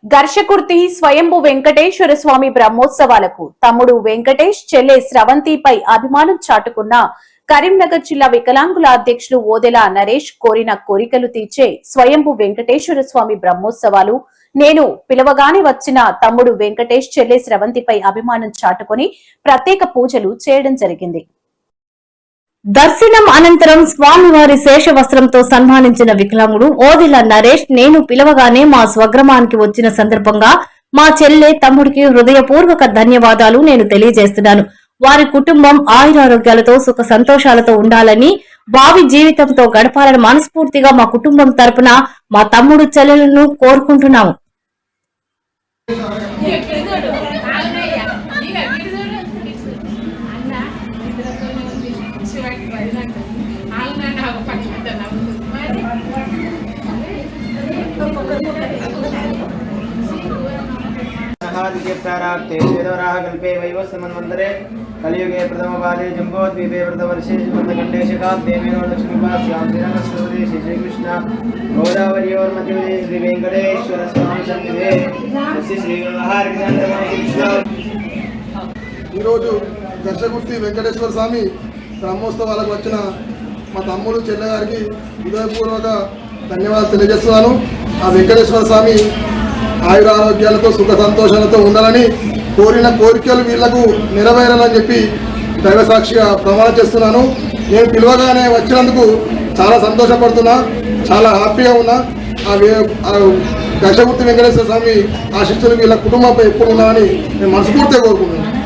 ఘర్షకుర్తి స్వయంభు వెంకటేశ్వర స్వామి బ్రహ్మోత్సవాలకు తమ్ముడు వెంకటేష్, చెల్లె స్రవంతిపై అభిమానం చాటుకున్న కరీంనగర్ జిల్లా వికలాంగుల అధ్యక్షులు ఓదెల నరేష్ కోరిన కోరికలు తీర్చే స్వయంభు వెంకటేశ్వర స్వామి బ్రహ్మోత్సవాలు నేను పిలవగానే వచ్చిన తమ్ముడు వెంకటేష్, చెల్లె స్రవంతిపై అభిమానం చాటుకుని ప్రత్యేక పూజలు చేయడం జరిగింది. దర్శనం అనంతరం స్వామివారి శేషవస్త్రంతో సన్మానించిన వికలాంగుడు ఓదెల నరేష్ నేను పిలవగానే మా స్వగ్రామానికి వచ్చిన సందర్భంగా మా చెల్లె, తమ్ముడికి హృదయపూర్వక ధన్యవాదాలు నేను తెలియజేస్తున్నాను. వారి కుటుంబం ఆయురారోగ్యాలతో సుఖ సంతోషాలతో ఉండాలని, భావి జీవితంతో గడపాలని మనస్ఫూర్తిగా మా కుటుంబం తరపున మా తమ్ముడు, చెల్లెలను కోరుకుంటున్నాము. कल्पे वैवस्वन्वन्तरे कलियुगे प्रथमपादे जम्बोद्वीपे व्रतवर्षे सुमन्तकण्डेशकाब्देवेनो लक्ष्मीपास्यां श्रीरङ्गस्वरूपे श्रीकृष्ण गोदावर्योर्मध्ये श्रीवेङ्कटेश्वर स्वामी सन्निधे ఈరోజు ఘర్షకుర్తి వెంకటేశ్వర స్వామి బ్రహ్మోత్సవాలకు వచ్చిన మా తమ్ముడు, చెల్లె గారికి హృదయపూర్వక ధన్యవాదాలు తెలియజేస్తున్నాను. ఆ వెంకటేశ్వర స్వామి ఆయురారోగ్యాలతో సుఖ సంతోషాలతో ఉండాలని, కోరిన కోరికలు వీళ్లకు నెరవేరాలని చెప్పి దైవ సాక్షిగా ప్రమాణం చేస్తున్నాను. నేను పిలవగానే వచ్చినందుకు చాలా సంతోషపడుతున్నా, చాలా హ్యాపీగా ఉన్నా. ఆ ఘర్షకుర్తి వెంకటేశ్వర స్వామి ఆశీస్సులు వీళ్ళ కుటుంబంపై ఎప్పుడు ఉన్నామని నేను మనస్ఫూర్తిగా కోరుకుంటున్నాను.